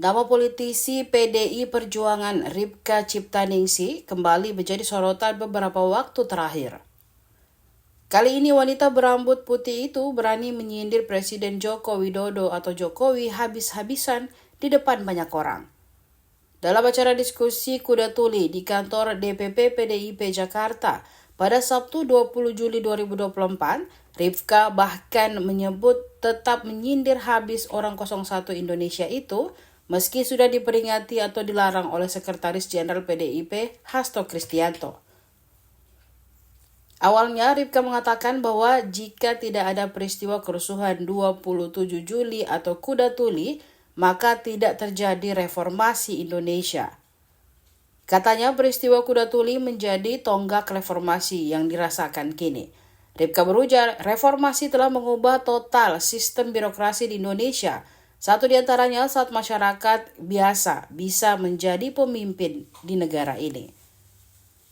Nama politisi PDI Perjuangan Ripka Ciptaningsih kembali menjadi sorotan beberapa waktu terakhir. Kali ini wanita berambut putih itu berani menyindir Presiden Joko Widodo atau Jokowi habis-habisan di depan banyak orang. Dalam acara diskusi kuda tuli di kantor DPP PDIP Jakarta pada Sabtu 20 Juli 2024, Ripka bahkan menyebut tetap menyindir habis orang 01 Indonesia itu meski sudah diperingati atau dilarang oleh Sekretaris Jenderal PDIP Hasto Kristianto. Awalnya Ripka mengatakan bahwa jika tidak ada peristiwa kerusuhan 27 Juli atau kuda tuli, maka tidak terjadi reformasi Indonesia. Katanya peristiwa kuda tuli menjadi tonggak reformasi yang dirasakan kini. Ripka berujar, reformasi telah mengubah total sistem birokrasi di Indonesia. Satu di antaranya saat masyarakat biasa bisa menjadi pemimpin di negara ini.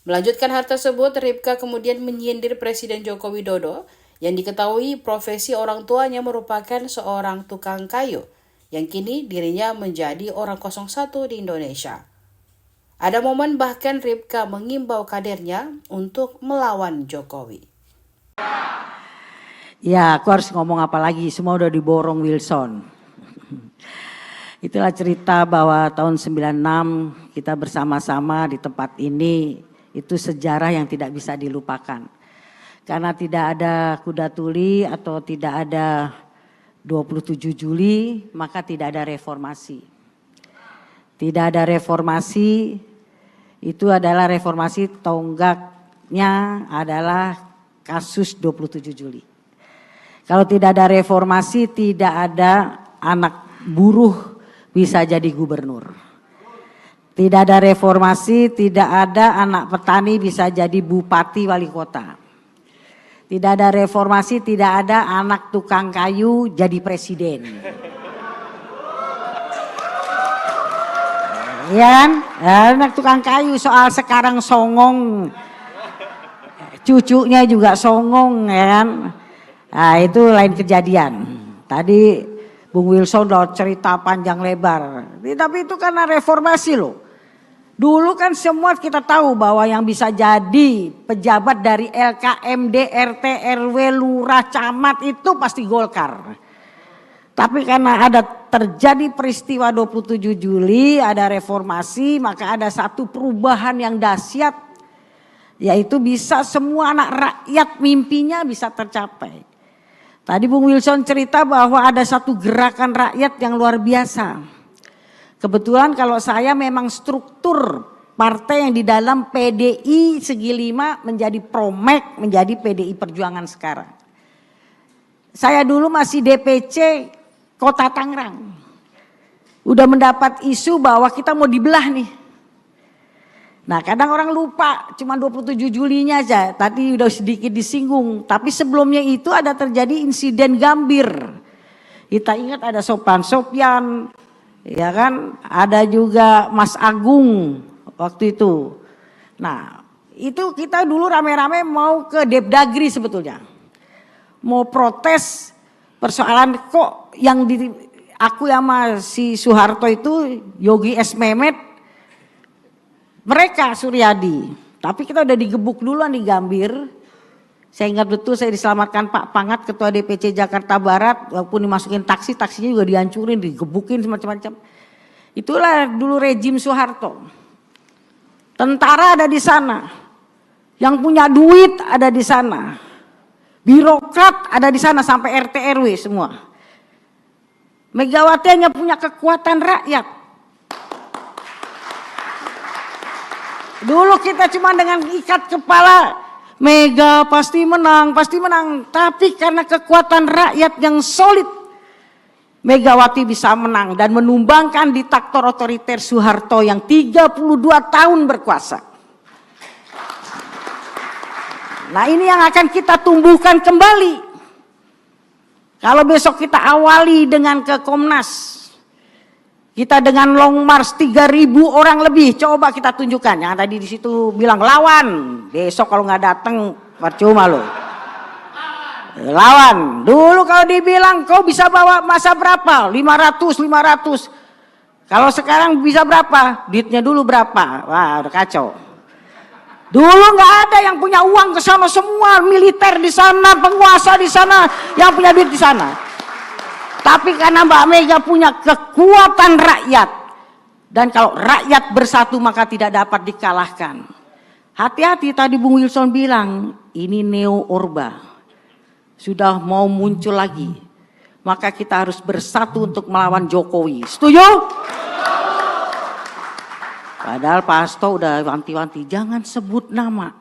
Melanjutkan hal tersebut, Ripka kemudian menyindir Presiden Joko Widodo yang diketahui profesi orang tuanya merupakan seorang tukang kayu, yang kini dirinya menjadi orang 01 di Indonesia. Ada momen bahkan Ripka mengimbau kadernya untuk melawan Jokowi. Ya, aku harus ngomong apa lagi, semua udah diborong Wilson. Itulah cerita bahwa tahun 96 kita bersama-sama di tempat ini, itu sejarah yang tidak bisa dilupakan. Karena tidak ada kuda tuli atau tidak ada 27 Juli, maka tidak ada reformasi. Tidak ada reformasi, itu adalah reformasi tonggaknya adalah kasus 27 Juli. Kalau tidak ada reformasi, tidak ada anak buruh bisa jadi gubernur. Tidak ada reformasi, tidak ada anak petani bisa jadi bupati wali kota. Tidak ada reformasi, tidak ada anak tukang kayu jadi presiden. Ya kan? Anak tukang kayu soal sekarang songong. Cucunya juga songong, ya kan? Nah, itu lain kejadian. Tadi Bung Wilson udah cerita panjang lebar. Tapi itu karena reformasi loh. Dulu kan semua kita tahu bahwa yang bisa jadi pejabat dari LKMD, RT, RW, lurah, camat itu pasti Golkar. Tapi karena ada terjadi peristiwa 27 Juli, ada reformasi, maka ada satu perubahan yang dahsyat. Yaitu bisa semua anak rakyat mimpinya bisa tercapai. Tadi Bung Wilson cerita bahwa ada satu gerakan rakyat yang luar biasa. Kebetulan kalau saya memang struktur partai yang di dalam PDI Segi Lima menjadi Promek, menjadi PDI Perjuangan sekarang. Saya dulu masih DPC Kota Tangerang. Udah mendapat isu bahwa kita mau dibelah nih. Nah, kadang orang lupa cuma 27 Julinya aja, tadi udah sedikit disinggung. Tapi sebelumnya itu ada terjadi insiden Gambir. Kita ingat ada Sopyan, ya kan? Ada juga Mas Agung waktu itu. Nah, itu kita dulu rame-rame mau ke Depdagri sebetulnya. Mau protes persoalan kok yang aku sama si Soeharto itu, Yogi S. Mehmet, mereka Suryadi, tapi kita udah digebuk duluan di Gambir. Saya ingat betul saya diselamatkan Pak Pangat, Ketua DPC Jakarta Barat, walaupun dimasukin taksi, taksinya juga dihancurin, digebukin semacam-macam. Itulah dulu rejim Soeharto. Tentara ada di sana, yang punya duit ada di sana, birokrat ada di sana sampai RT RW semua. Megawati hanya punya kekuatan rakyat. Dulu kita cuma dengan ikat kepala, Mega pasti menang, pasti menang. Tapi karena kekuatan rakyat yang solid, Megawati bisa menang dan menumbangkan diktator otoriter Soeharto yang 32 tahun berkuasa. Nah, ini yang akan kita tumbuhkan kembali. Kalau besok kita awali dengan ke Komnas, kita dengan long march 3.000 orang lebih, coba kita tunjukkan. Yang tadi di situ bilang lawan, besok kalau nggak datang percuma loh. Lawan. Dulu kalau dibilang kau bisa bawa masa berapa? 500. Kalau sekarang bisa berapa? Duitnya dulu berapa? Wah, udah kacau. Dulu nggak ada yang punya uang ke sana semua, militer di sana, penguasa di sana, yang punya duit di sana. Tapi karena Mbak Mega punya kekuatan rakyat, dan kalau rakyat bersatu maka tidak dapat dikalahkan. Hati-hati, tadi Bung Wilson bilang, ini neo orba. Sudah mau muncul lagi. Maka kita harus bersatu untuk melawan Jokowi. Setuju? Padahal Pak Hasto udah wanti-wanti, jangan sebut nama.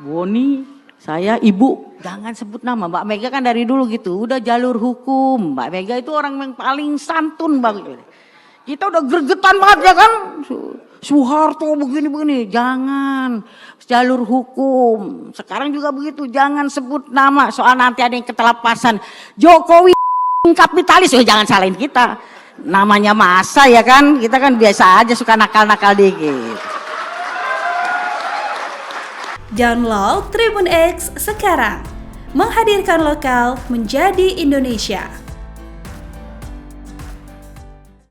Boni, saya, ibu, jangan sebut nama. Mbak Mega kan dari dulu gitu, udah jalur hukum. Mbak Mega itu orang yang paling santun banget. Kita udah gregetan banget ya kan. Soeharto begini-begini, jangan, jalur hukum. Sekarang juga begitu, jangan sebut nama, soal nanti ada yang ketelepasan. Jokowi kapitalis, ya jangan salahin kita. Namanya masa ya kan, kita kan biasa aja suka nakal-nakal dikit. Download Tribun X sekarang, menghadirkan lokal menjadi Indonesia.